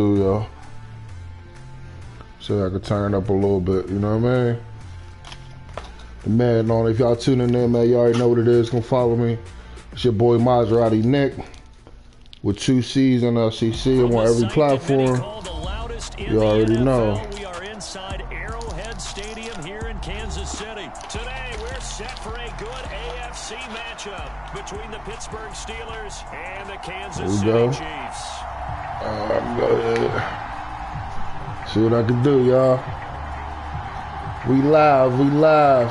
Yo. So I could turn it up a little bit, you know what I mean? The Madden on. If y'all tuning in, man, you already know what it is. Gonna follow me. It's your boy Maserati Nick with 2 C's and LCC. I'm on every platform. You already know. We are inside Arrowhead Stadium here in Kansas City. Today we're set for a good AFC matchup between the Pittsburgh Steelers and the Kansas City Chiefs. I'm gonna see what I can do, y'all. We live, we live.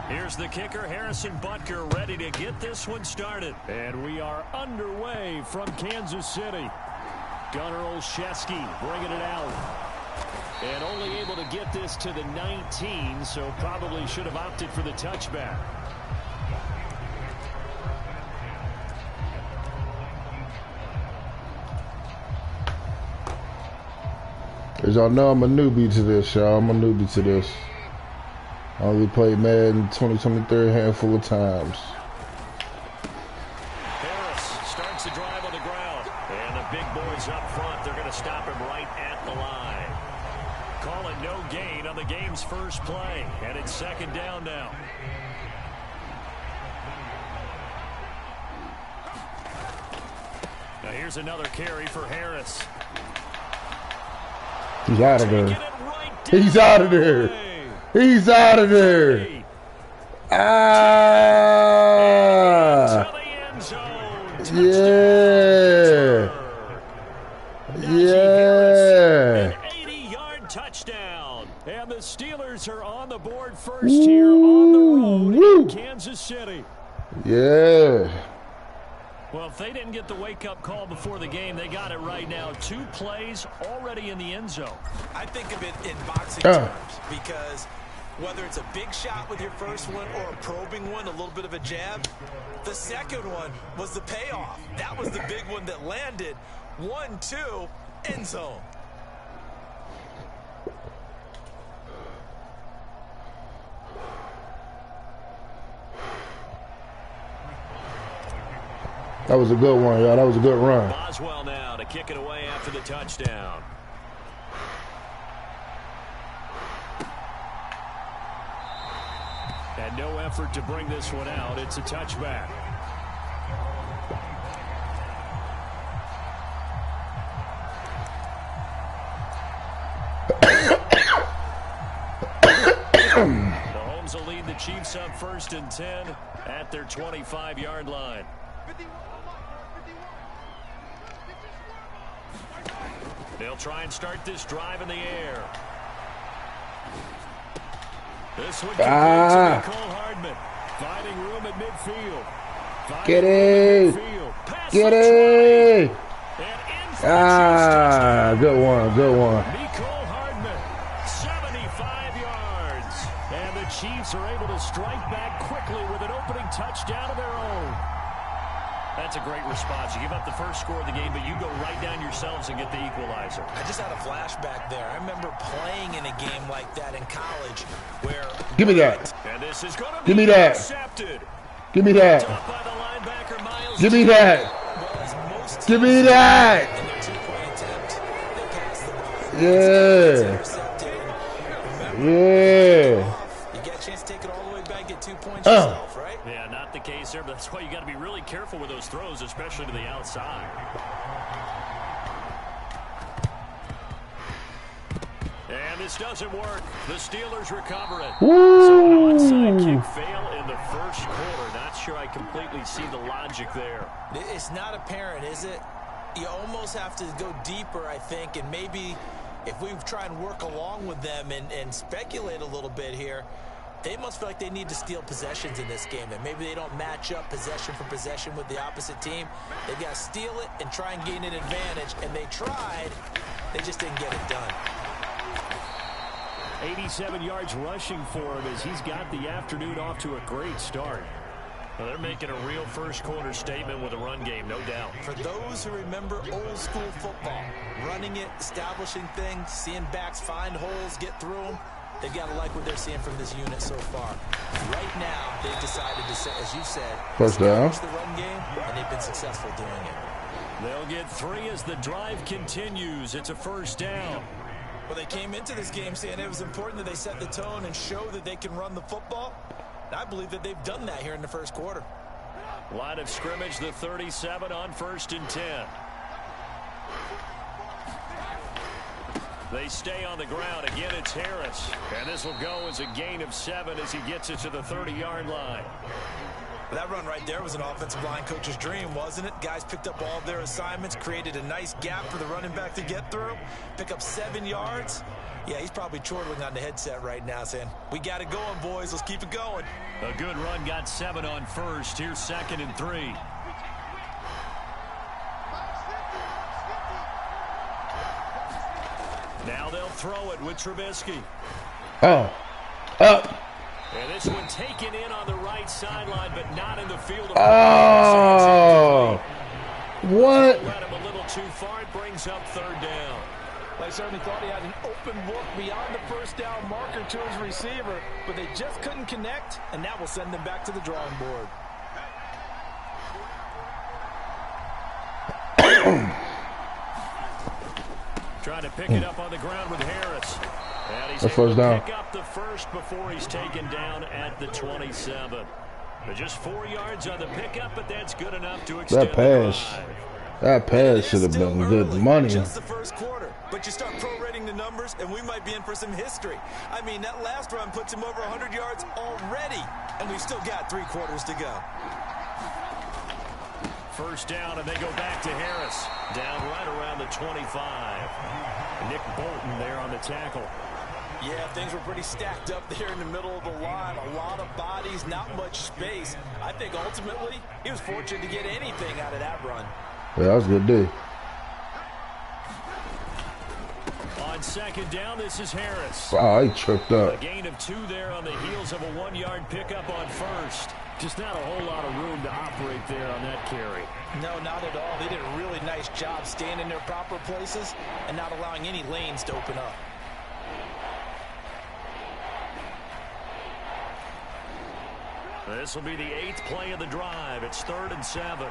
Here's the kicker, Harrison Butker, ready to get this one started. And we are underway from Kansas City. Gunnar Olszewski bringing it out. And only able to get this to the 19, so probably should have opted for the touchback. As y'all know, I'm a newbie to this, y'all. I'm a newbie to this. I only played Madden 2023 a handful of times. Harris starts the drive on the ground. And the big boys up front, they're going to stop him right at the line. Call it no gain on the game's first play. And it's second down now. Now here's another carry for Harris. He's out of there. He's out of there. He's out of there. Ah. Yeah. Yeah. An 80-yard touchdown. And the Steelers are on the board first here on the road in Kansas City. Yeah. Well, if they didn't get the wake-up call before the game, they got it right now. 2 plays already in the end zone. I think of it in boxing terms because whether it's a big shot with your first one or a probing one, a little bit of a jab, the second one was the payoff. That was the big one that landed. 1-2, end zone. That was a good one, y'all. That was a good run. Boswell now to kick it away after the touchdown. And no effort to bring this one out. It's a touchback. Mahomes will lead the Chiefs up 1st and 10 at their 25-yard line. They'll try and start this drive in the air. This one to Cole Hardman. Finding room at midfield. Get it. Get it. Good one. Good one. Cole Hardman, 75 yards. And the Chiefs are able to strike back quickly with an opening touchdown of their own. That's a great response. You give up the first score of the game, but you go right down yourselves and get the equalizer. I just had a flashback there. I remember playing in a game like that in college where... Give me that. And this is going to Give me that. Accepted. Give me that. By the linebacker, Miles. Give me that. Give me that. Yeah. Yeah. You get a chance to take it all the way back, get 2 points yourself, right? Yeah, not the case there, but that's why you got to be really careful with those throws, especially to the outside. And this doesn't work. The Steelers recover it. Woo. So an onside kick fail in the first quarter. Not sure I completely see the logic there. It's not apparent, is it? You almost have to go deeper, I think, and maybe if we try and work along with them and speculate a little bit here, they must feel like they need to steal possessions in this game, and maybe they don't match up possession for possession with the opposite team. They've got to steal it and try and gain an advantage, and they tried. They just didn't get it done. 87 yards rushing for him as he's got the afternoon off to a great start. Well, they're making a real first-quarter statement with a run game, no doubt. For those who remember old-school football, running it, establishing things, seeing backs find holes, get through them, they've got to like what they're seeing from this unit so far. Right now, they've decided to, as you said, first down. The run game, and they've been successful doing it. They'll get 3 as the drive continues. It's a first down. Well, they came into this game saying it was important that they set the tone and show that they can run the football. I believe that they've done that here in the first quarter. Line of scrimmage, the 37 on 1st and 10. They stay on the ground. Again, it's Harris. And this will go as a gain of 7 as he gets it to the 30-yard line. That run right there was an offensive line coach's dream, wasn't it? Guys picked up all of their assignments, created a nice gap for the running back to get through, pick up 7 yards. Yeah, he's probably chortling on the headset right now saying, we got it going, boys. Let's keep it going. A good run, got 7 on 1st. Here's 2nd and 3. Now they'll throw it with Trubisky. Oh. Up. And this one taken in on the right sideline, but not in the field of play. Oh. What? Let him a little too far. It brings up 3rd down. They certainly thought he had an open look beyond the first down marker to his receiver, but they just couldn't connect, and that will send them back to the drawing board. Trying to pick it up on the ground with Harris. And he's able to pick up the first before he's taken down at the 27. Just 4 yards on the pickup, but that's good enough to extend that pass. That pass should have been good money. Just the first quarter, but you start prorating the numbers, and we might be in for some history. I mean, that last run puts him over 100 yards already, and we've still got 3 quarters to go. First down, and they go back to Harris. Down right around the 25. Nick Bolton there on the tackle. Yeah, things were pretty stacked up there in the middle of the line. A lot of bodies, not much space. I think ultimately he was fortunate to get anything out of that run. Yeah, that was a good day. On 2nd down, this is Harris. Wow, he tripped up. A gain of 2 there on the heels of a 1-yard pickup on 1st. Just not a whole lot of room to operate there on that carry. No, not at all. They did a really nice job staying in their proper places and not allowing any lanes to open up. This will be the 8th play of the drive. It's 3rd and 7.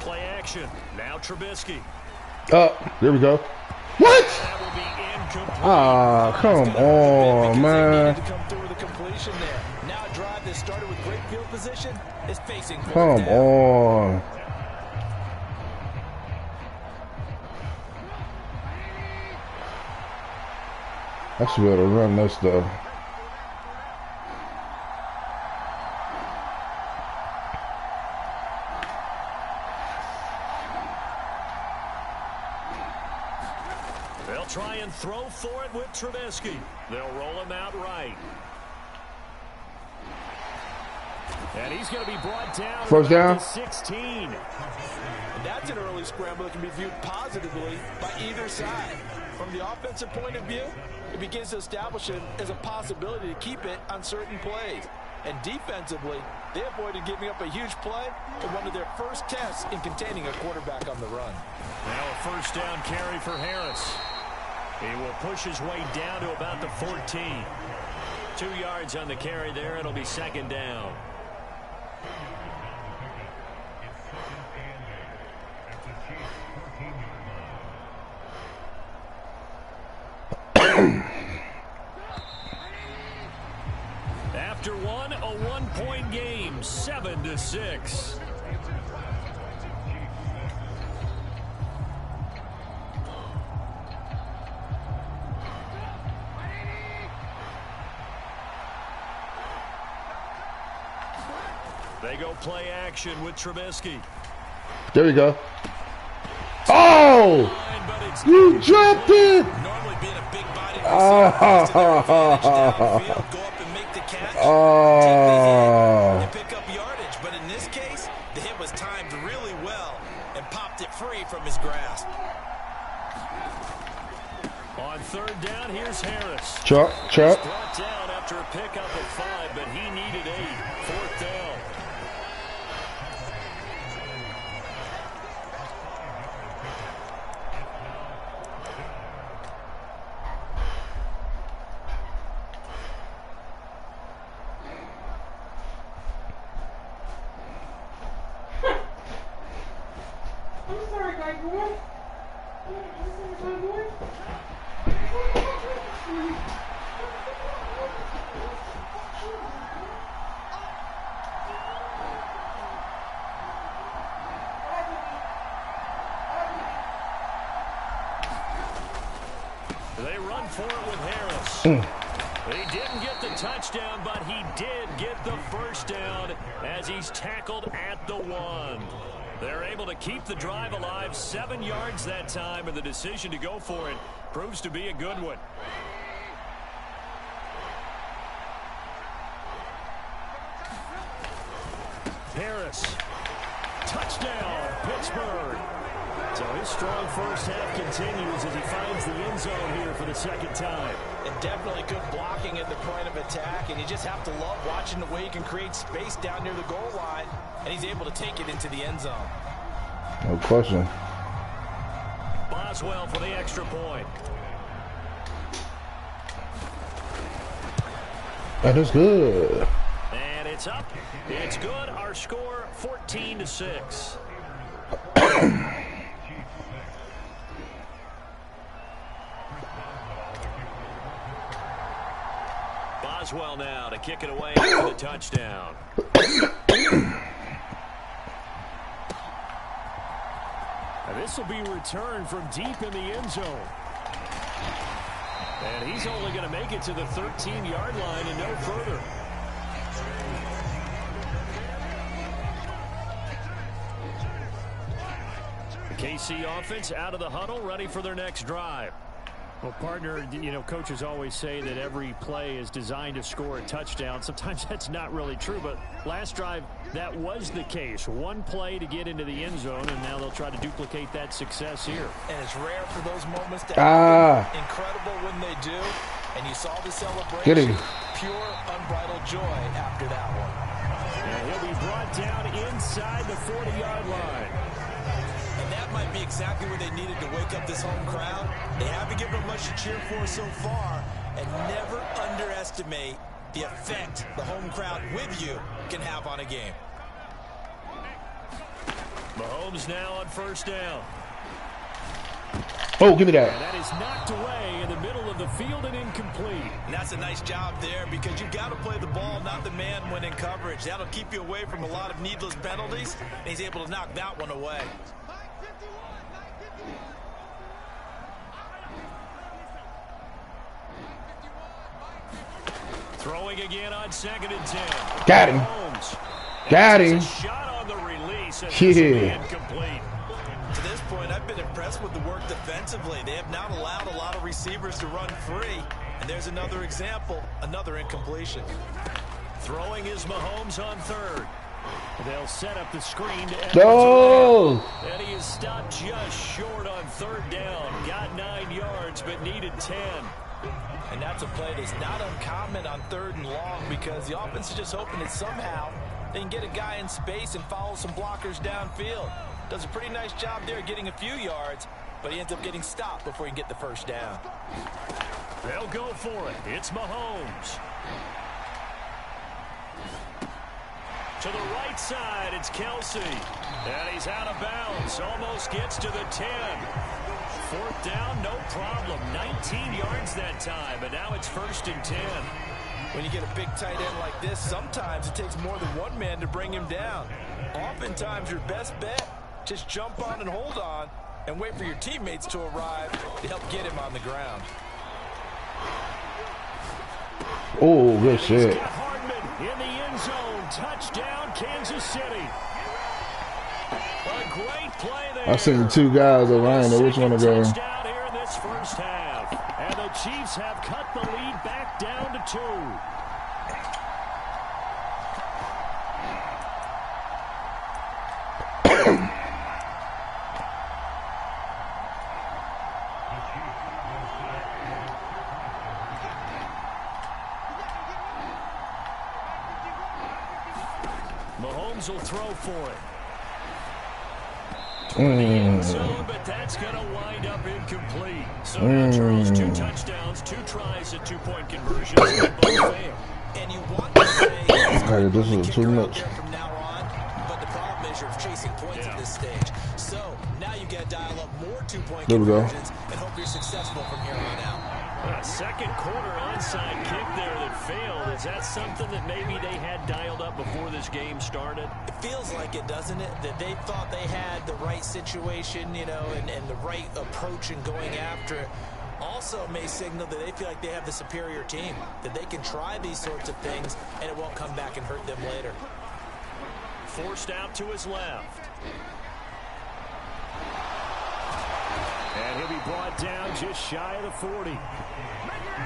Play action. Now Trubisky. Oh, there we go. What? That will be incomplete. Ah, come on, man. To come through with a completion there. Now a drive that started with great field position is facing. Come on. I should be able to run this though. They'll try and throw for it with Trubisky. They'll roll him out right. And he's going to be brought down. First down. 16. And that's an early scramble that can be viewed positively by either side. From the offensive point of view, it begins to establish it as a possibility to keep it on certain plays. And defensively, they avoided giving up a huge play in one of their first tests in containing a quarterback on the run. Now a first down carry for Harris. He will push his way down to about the 14. 2 yards on the carry there. It'll be 2nd down. After one, a 1-point game, 7-6. They go play action with Trubisky. There we go. Oh! You dropped it! Normally being a big body receiver, downfield, go up and make the catch, take the hit, and pick up yardage. But in this case, the hit was timed really well and popped it free from his grasp. On third down, here's Harris. Chuck. He's brought down after a pickup of 5, but he needed 8. Fourth down. I'm sorry, guy boy. I'm sorry, guy boy. They run for it with Harris. He didn't get the touchdown, but he did get the first down as he's tackled at the 1. They're able to keep the drive alive, 7 yards that time, and the decision to go for it proves to be a good one. Harris. Touchdown, Pittsburgh. So his strong first half continues as he finds the end zone here for the second time. And definitely good blocking at the point of attack, and you just have to love watching the way he can create space down near the goal line, and he's able to take it into the end zone. No question. Boswell for the extra point. That is good. And it's up. It's good. Our score 14-6. Boswell now to kick it away for the touchdown. This will be returned from deep in the end zone. And he's only going to make it to the 13-yard line and no further. The KC offense out of the huddle, ready for their next drive. Well, partner, you know, coaches always say that every play is designed to score a touchdown. Sometimes that's not really true, but last drive, that was the case. One play to get into the end zone, and now they'll try to duplicate that success here. And it's rare for those moments to happen. Incredible when they do. And you saw the celebration. Pure, unbridled joy after that one. And he'll be brought down inside the 40-yard line. And that might be exactly where they needed to wake up this home crowd. They haven't given them much to cheer for so far, and never underestimate the effect the home crowd with you can have on a game. Mahomes now on first down. Oh, give me that. And that is knocked away in the middle of the field and incomplete. And that's a nice job there because you've got to play the ball, not the man when in coverage. That'll keep you away from a lot of needless penalties, and he's able to knock that one away. Throwing again on 2nd and 10. Got him. Mahomes. Got him. Shot on the release. Yeah. Incomplete. To this point, I've been impressed with the work defensively. They have not allowed a lot of receivers to run free. And there's another example, another incompletion. Throwing is Mahomes on third. They'll set up the screen to Go! And he is stopped just short on third down. Got 9 yards, but needed 10. And that's a play that's not uncommon on 3rd and long because the offense is just hoping that somehow they can get a guy in space and follow some blockers downfield. Does a pretty nice job there getting a few yards, but he ends up getting stopped before he can get the first down. They'll go for it. It's Mahomes. To the right side, it's Kelsey. And he's out of bounds. Almost gets to the 10. 4th down, no problem. 19 yards that time, and now it's 1st and 10. When you get a big tight end like this, sometimes it takes more than one man to bring him down. Oftentimes, your best bet, just jump on and hold on and wait for your teammates to arrive to help get him on the ground. Oh, good shit. He's got Hardman in the end zone. Touchdown, Kansas City. A great play there. I seen 2 guys over. I know which one to go. Touchdown here in this first half. And the Chiefs have cut the lead back down to 2. Charles will throw for it. Toward the end zone, but that's going to wind up incomplete. So now Charles, 2 touchdowns, 2 tries at 2-point conversions, and both fail. And you want to say Hey, this is too much. from now on, but the problem is you're chasing points at this stage. So now you got to dial up more 2-point There we go. conversions and hope you're successful from here on out. Second quarter onside kick there that failed. Is that something that maybe they had dialed up before this game started? It feels like it, doesn't it? That they thought they had the right situation, you know, and the right approach in going after it. Also may signal that they feel like they have the superior team, that they can try these sorts of things and it won't come back and hurt them later. Forced out to his left. And he'll be brought down just shy of the 40.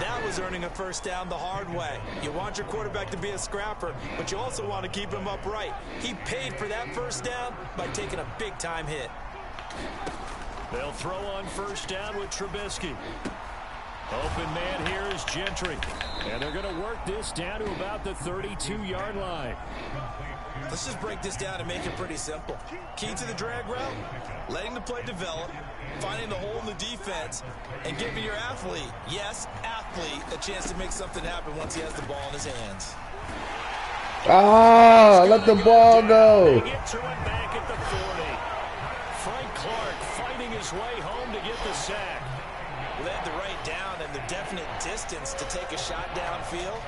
That was earning a first down the hard way. You want your quarterback to be a scrapper, but you also want to keep him upright. He paid for that first down by taking a big-time hit. They'll throw on first down with Trubisky. Open man here is Gentry. And they're going to work this down to about the 32-yard line. Let's just break this down and make it pretty simple. Key to the drag route, letting the play develop, finding the hole in the defense, and giving your athlete, yes, athlete, a chance to make something happen once he has the ball in his hands. Ah, let the ball go. They get to it back at the 40. Frank Clark fighting his way home to get the sack. Well, they had the right down and the definite distance to take a shot downfield,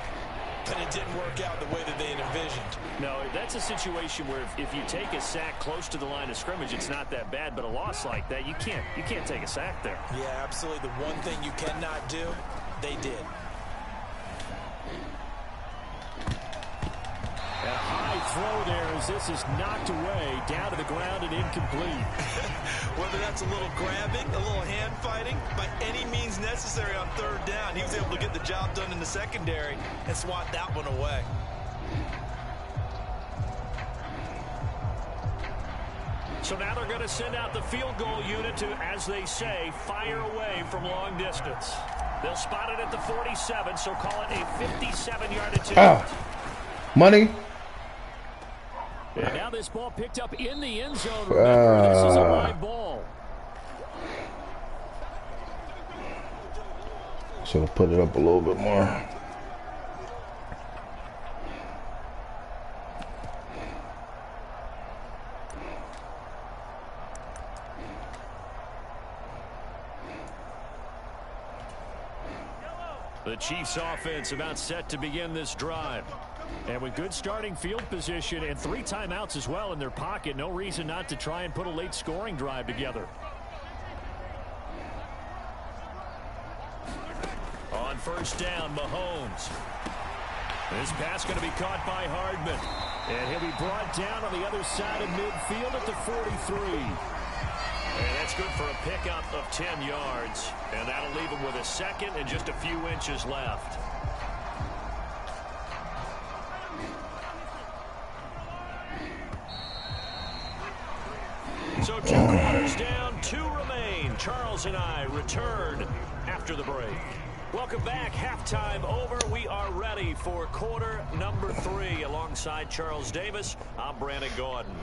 but it didn't work out the way that they had envisioned. No, that's a situation where if you take a sack close to the line of scrimmage, it's not that bad, but a loss like that, you can't take a sack there. Yeah, absolutely. The one thing you cannot do, they did. A high throw there as this is knocked away, down to the ground and incomplete. Whether that's a little grabbing, a little hand fighting, by any means necessary on third down, he was able to get the job done in the secondary and swat that one away. So now they're going to send out the field goal unit to, as they say, fire away from long distance. They'll spot it at the 47, so call it a 57-yard attempt. Money. And now this ball picked up in the end zone. Remember, this is a live ball. Should have put it up a little bit more. The Chiefs offense about set to begin this drive. And with good starting field position and 3 timeouts as well in their pocket, no reason not to try and put a late scoring drive together. On first down, Mahomes. This pass going to be caught by Hardman. And he'll be brought down on the other side of midfield at the 43. And that's good for a pickup of 10 yards. And that'll leave him with a second and just a few inches left. So 2 quarters down, 2 remain. Charles and I return after the break. Welcome back. Halftime over. We are ready for quarter number 3. Alongside Charles Davis, I'm Brandon Gordon.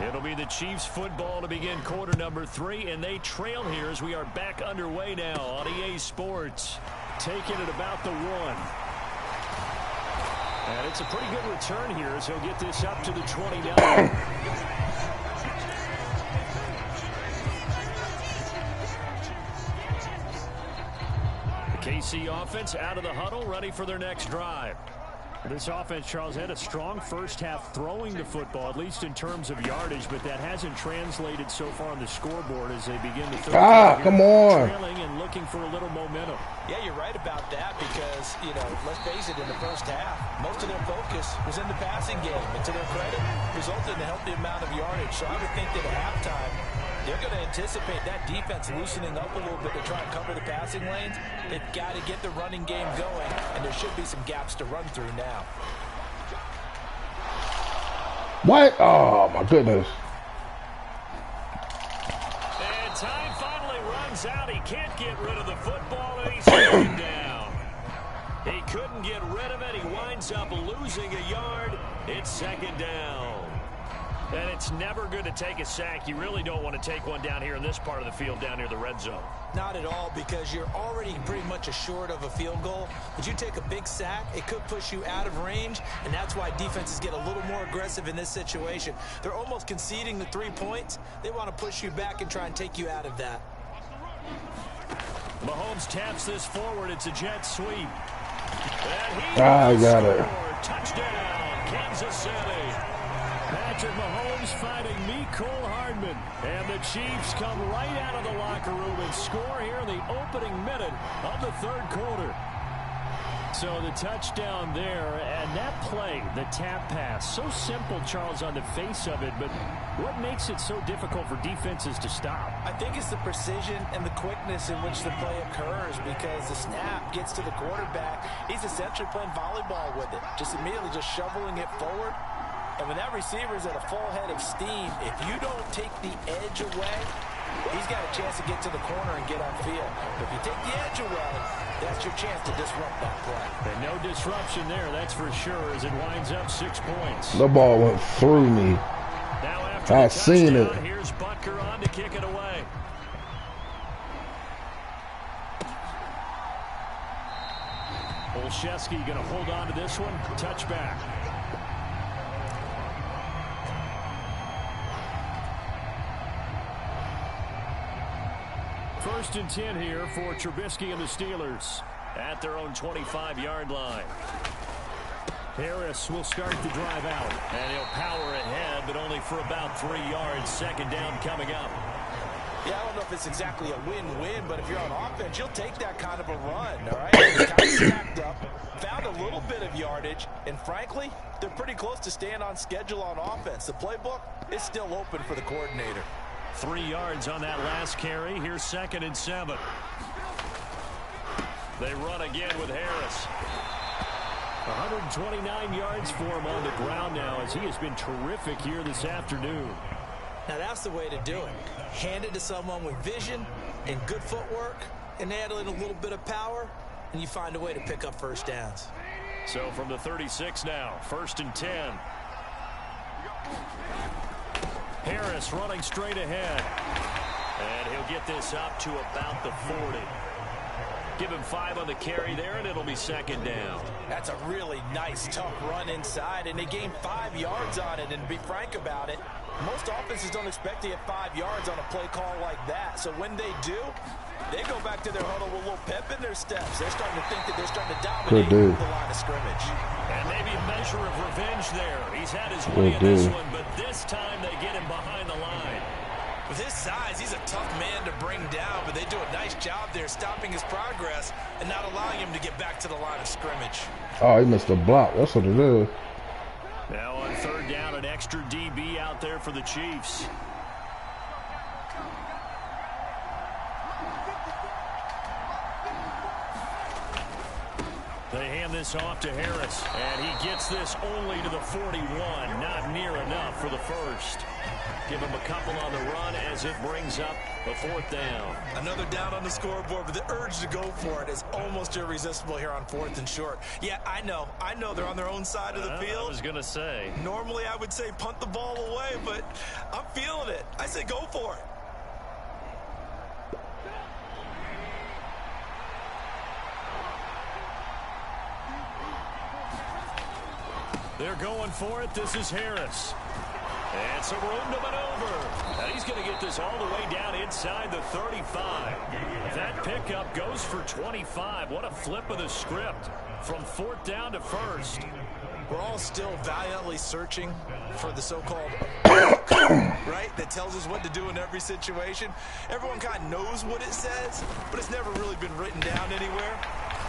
It'll be the Chiefs football to begin quarter number 3, and they trail here as we are back underway now on EA Sports. Taking it about the 1. And it's a pretty good return here as he'll get this up to the 29. The KC offense out of the huddle, ready for their next drive. This offense, Charles, had a strong first half throwing the football, at least in terms of yardage, but that hasn't translated so far on the scoreboard as they begin the third. Come on. Trailing and looking for a little momentum. Yeah, you're right about that because, you know, let's face it, in the first half, most of their focus was in the passing game. And to their credit, resulted in a healthy amount of yardage. So I would think that at halftime, they're going to anticipate that defense loosening up a little bit to try and cover the passing lanes. They've got to get the running game going, and there should be some gaps to run through now. What? Oh, my goodness. And time finally Well, he runs out. He can't get rid of the football, and he's taken down. He couldn't get rid of it. He winds up losing a yard. It's second down. And it's never good to take a sack. You really don't want to take one down here in this part of the field down near the red zone. Not at all, because you're already pretty much assured of a field goal. But you take a big sack, it could push you out of range, and that's why defenses get a little more aggressive in this situation. They're almost conceding the 3 points. They want to push you back and try and take you out of that. Mahomes taps this forward. It's a jet sweep. I got it. Touchdown, Kansas City. Patrick Mahomes finding Mecole Hardman. And the Chiefs come right out of the locker room and score here in the opening minute of the third quarter. So the touchdown there, and that play, the tap pass, so simple, Charles, on the face of it, but what makes it so difficult for defenses to stop? I think it's the precision and the quickness in which the play occurs, because the snap gets to the quarterback. He's essentially playing volleyball with it, just immediately just shoveling it forward. And when that receiver's at a full head of steam, if you don't take the edge away, he's got a chance to get to the corner and get upfield. But if you take the edge away, that's your chance to disrupt that play. And no disruption there, that's for sure, as it winds up 6 points. The ball went through me. Now after I the seen it. touchdown, here's Butker on to kick it away. Olszewski going to hold on to this one. Touchback. First and 10 here for Trubisky and the Steelers at their own 25-yard line. Harris will start the drive out, and he'll power ahead, but only for about 3 yards. Second down coming up. Yeah, I don't know if it's exactly a win-win, but if you're on offense, you'll take that kind of a run, all right? It's kind of stacked up, found a little bit of yardage, and frankly, they're pretty close to staying on schedule on offense. The playbook is still open for the coordinator. 3 yards on that last carry. Here's 2nd and 7. They run again with Harris. 129 yards for him on the ground now, as he has been terrific here this afternoon. Now that's the way to do it. Hand it to someone with vision and good footwork, and add in a little bit of power, and you find a way to pick up first downs. So from the 36 now, 1st and 10. Harris running straight ahead. And he'll get this up to about the 40. Give him 5 on the carry there, and it'll be 2nd down. That's a really nice, tough run inside, and they gained 5 yards on it. And to be frank about it, most offenses don't expect to get 5 yards on a play call like that. So when they do, they go back to their huddle with a little pep in their steps. They're starting to think that they're starting to dominate the line of scrimmage. And maybe a measure of revenge there. He's had his way in this one, but this time they get him behind the line. With his size, he's a tough man to bring down, but they do a nice job there stopping his progress and not allowing him to get back to the line of scrimmage. Oh, he missed a block. That's what it is. Now on 3rd down, an extra DB out there for the Chiefs. They hand this off to Harris, and he gets this only to the 41. Not near enough for the first. Give him a couple on the run as it brings up a 4th down. Another down on the scoreboard, but the urge to go for it is almost irresistible here on 4th and short. Yeah, I know they're on their own side of the field. I was going to say. Normally I would say punt the ball away, but I'm feeling it. I say go for it. They're going for it. This is Harris. And some room to maneuver. And he's going to get this all the way down inside the 35. That pickup goes for 25. What a flip of the script from 4th down to 1st. We're all still valiantly searching for the so-called right, that tells us what to do in every situation. Everyone kind of knows what it says, but it's never really been written down anywhere.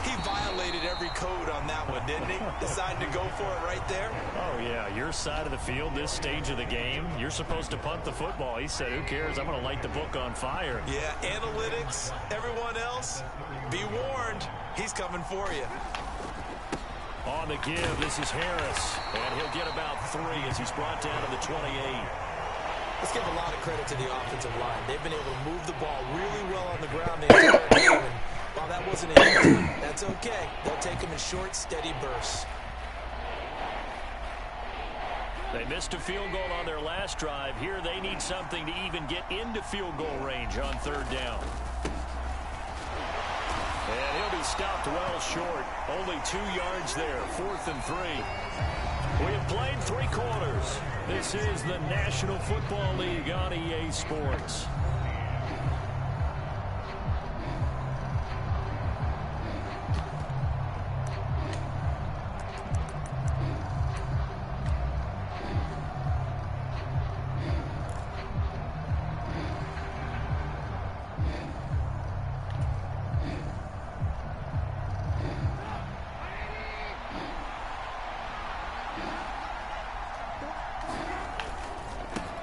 He violated every code on that one, didn't he? Decided to go for it right there. Oh, yeah. Your side of the field, this stage of the game, you're supposed to punt the football. He said, who cares? I'm going to light the book on fire. Yeah, analytics, everyone else, be warned. He's coming for you. On the give, this is Harris. And he'll get about 3 as he's brought down to the 28. Let's give a lot of credit to the offensive line. They've been able to move the ball really well on the ground the entire game. And while that wasn't an easy, that's okay. They'll take them in short, steady bursts. They missed a field goal on their last drive. Here they need something to even get into field goal range on third down. And he'll be stopped well short. Only 2 yards there. 4th and 3. We have played 3 quarters. This is the National Football League on EA Sports.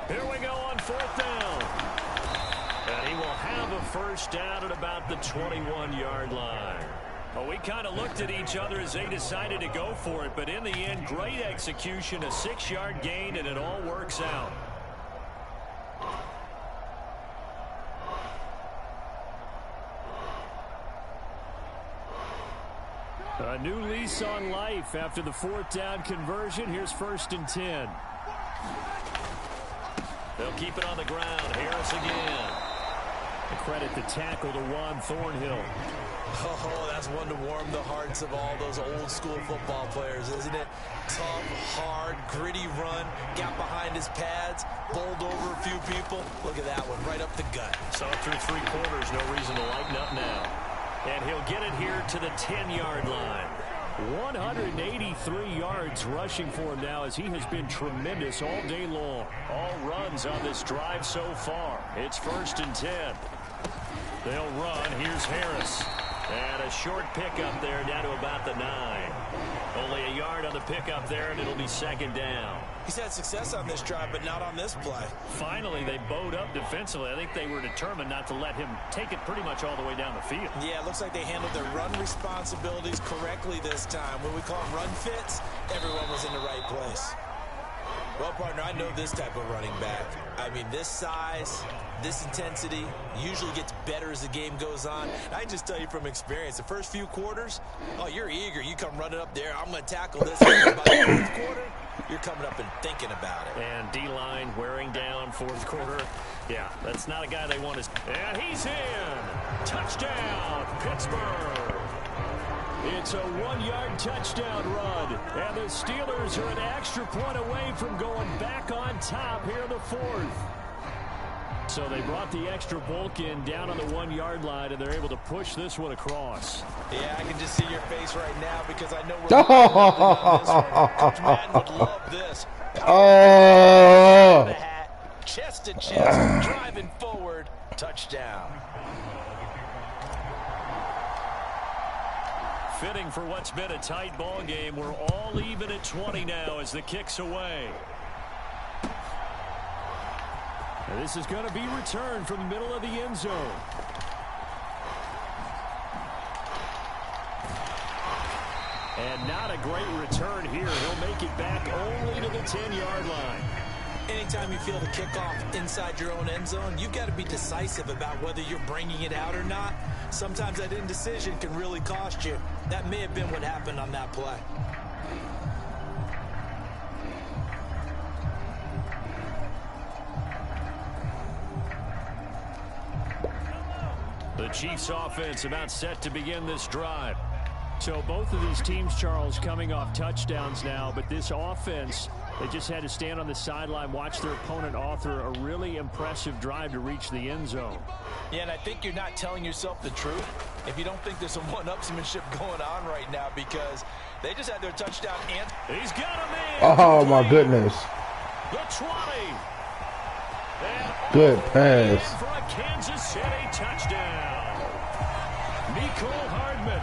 Here we go on 4th down. And he will have a first down at about the 21-yard line. Well, we kind of looked at each other as they decided to go for it, but in the end, great execution, a 6-yard gain, and it all works out. A new lease on life after the 4th down conversion. Here's 1st and 10. They'll keep it on the ground. Harris again. A credit the tackle to Juan Thornhill. Oh, that's one to warm the hearts of all those old school football players, isn't it? Tough, hard, gritty run. Got behind his pads. Bowled over a few people. Look at that one, right up the gut. Saw through 3 quarters. No reason to lighten up now. And he'll get it here to the 10-yard line. 183 yards rushing for him now as he has been tremendous all day long. All runs on this drive so far. It's 1st and 10. They'll run. Here's Harris. And a short pickup there down to about the 9. Only a yard on the pickup there, and it'll be 2nd down. He's had success on this drive, but not on this play. Finally, they bowed up defensively. I think they were determined not to let him take it pretty much all the way down the field. Yeah, it looks like they handled their run responsibilities correctly this time. When we call them run fits, everyone was in the right place. Well, partner, I know this type of running back. I mean, this size, this intensity usually gets better as the game goes on. I can just tell you from experience, the first few quarters, oh, you're eager. You come running up there, I'm going to tackle this. By the 4th quarter, you're coming up and thinking about it. And D-line wearing down 4th quarter. Yeah, that's not a guy they want to... And he's in! Touchdown, Pittsburgh! It's a 1-yard touchdown run. And the Steelers are an extra point away from going back on top here in the 4th. So they brought the extra bulk in down on the 1-yard line, and they're able to push this one across. Yeah, I can just see your face right now because I know we're on this one. Coach Madden would love this. The hat, chest to chest, driving forward, touchdown. Fitting for what's been a tight ball game. We're all even at 20 now as the kick's away. And this is going to be returned from the middle of the end zone. And not a great return here. He'll make it back only to the 10-yard line. Anytime you feel the kickoff inside your own end zone, you've got to be decisive about whether you're bringing it out or not. Sometimes that indecision can really cost you. That may have been what happened on that play. The Chiefs offense about set to begin this drive. So both of these teams, Charles, coming off touchdowns now, but this offense, they just had to stand on the sideline, watch their opponent author a really impressive drive to reach the end zone. Yeah, and I think you're not telling yourself the truth if you don't think there's some one-upsmanship going on right now, because they just had their touchdown and he's got him in. Oh, my goodness. The 20. And Good pass. for a Kansas City touchdown. Nicole Hardman,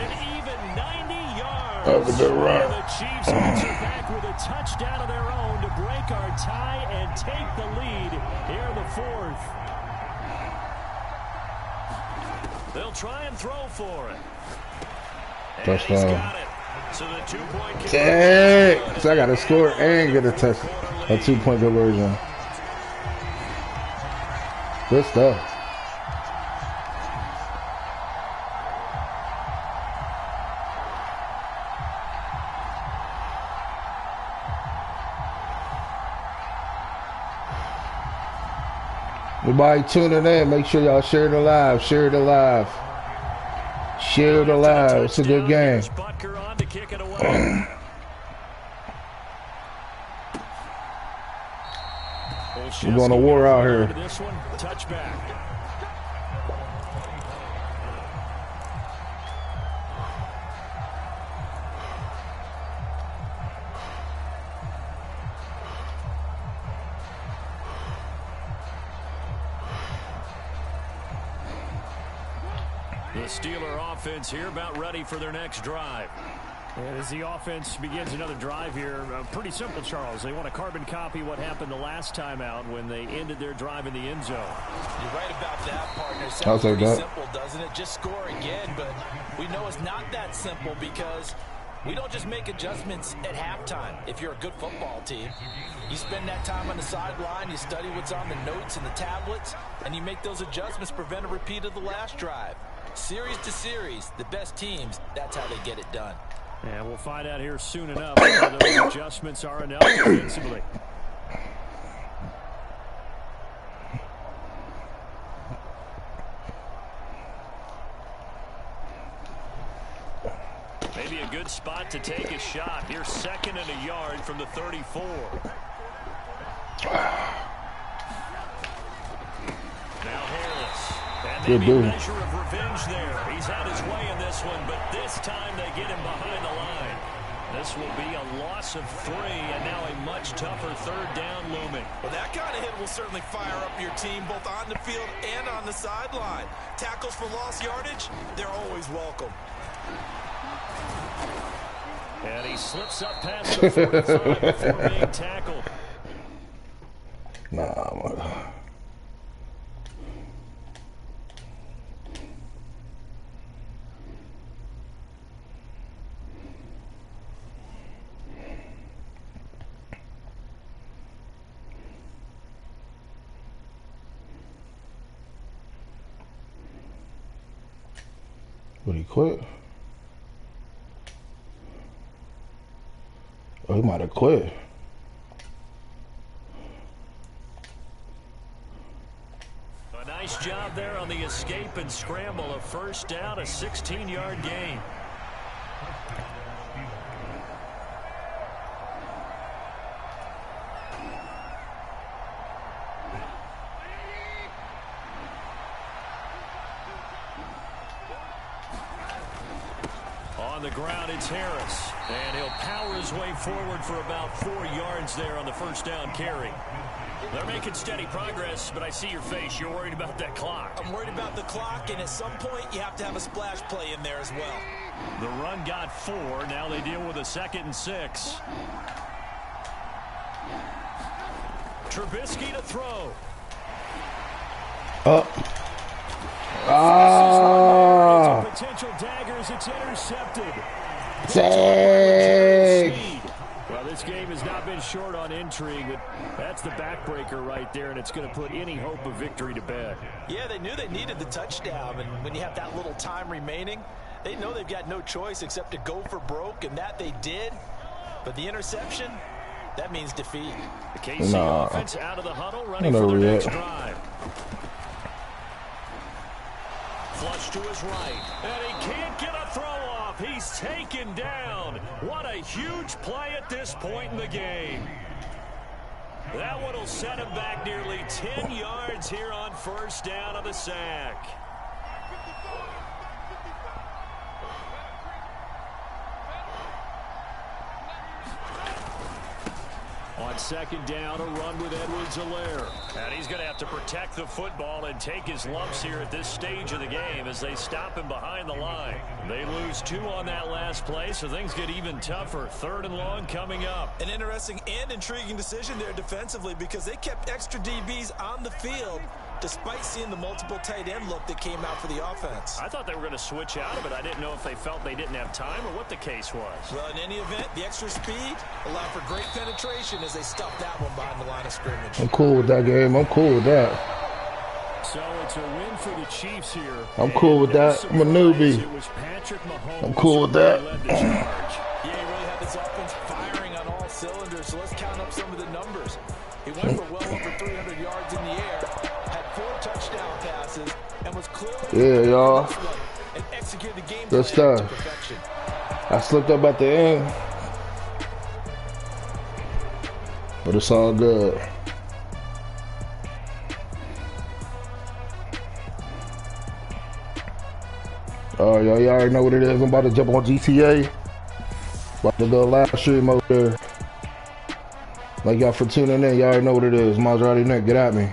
an even 90 yards. That was a good run. And the Chiefs answer back with a touchdown of their own to break our tie and take the lead here in the 4th. They'll try and throw for it. And Touchdown. he's got it. So the 2-point Dang. So I got to score and get a 2-point conversion. Good stuff. Everybody tuning in, make sure y'all share the live. Share the live. Share the live. It's a good game. We're going to war out here. Touchback. The Steeler offense here about ready for their next drive. And as the offense begins another drive here, pretty simple, Charles. They want to carbon copy what happened the last time out when they ended their drive in the end zone. You're right about that, partner. Sounds pretty simple, doesn't it? Just score again, but we know it's not that simple because we don't just make adjustments at halftime. If you're a good football team, you spend that time on the sideline, you study what's on the notes and the tablets, and you make those adjustments, prevent a repeat of the last drive. Series to series, the best teams, that's how they get it done. And we'll find out here soon enough whether those adjustments are enough defensively. Maybe a good spot to take a shot. Here's 2nd and a yard from the 34. Now Harris. And maybe a measure of revenge there. He's had his way in this one, but this time they get him behind the line. This will be a loss of 3, and now a much tougher 3rd down looming. Well, that kind of hit will certainly fire up your team both on the field and on the sideline. Tackles for lost yardage, they're always welcome. And he slips up past the 45 before being tackled. Nah, But he quit. Oh, he might have quit. A nice job there on the escape and scramble. A 1st down, a 16-yard gain. On the ground, it's Harris. And he'll power his way forward for about 4 yards there on the 1st down carry. They're making steady progress, but I see your face. You're worried about that clock. I'm worried about the clock, and at some point, you have to have a splash play in there as well. The run got 4. Now they deal with a 2nd and 6. Trubisky to throw. Potential daggers. It's intercepted. Dang. Well, this game has not been short on intrigue, but that's the backbreaker right there, and it's going to put any hope of victory to bed. Yeah, they knew they needed the touchdown, and when you have that little time remaining, they know they've got no choice except to go for broke, and that they did. But the interception, that means defeat. The KC offense out of the huddle, running for their next drive. Flush to his right, and he can't get a throw off. He's taken down. What a huge play at this point in the game. That one will set him back nearly 10 yards here on 1st down of the sack. On 2nd down, a run with Edwards-Helaire. And he's going to have to protect the football and take his lumps here at this stage of the game as they stop him behind the line. They lose 2 on that last play, so things get even tougher. 3rd and long coming up. An interesting and intriguing decision there defensively because they kept extra DBs on the field despite seeing the multiple tight end look that came out for the offense. I thought they were going to switch out of it. I didn't know if they felt they didn't have time or what the case was. Well, in any event, the extra speed allowed for great penetration as they stuffed that one behind the line of scrimmage. I'm cool with that game. I'm cool with that. So it's a win for the Chiefs here. I'm cool with that. I'm a newbie. It was Patrick Mahomes I'm cool with that. who led the charge. Yeah, he really had this offense firing on all cylinders, so let's count up some of the numbers. He went for well over 300 yards in the air, had 4 touchdown passes, and was clearly Yeah, y'all. and executed the game Good plan to stuff. perfection. I slipped up at the end, but it's all good. Y'all already know what it is. I'm about to jump on GTA. About to go live stream over there. Thank y'all for tuning in. Y'all already know what it is. Maserati Nick, get at me.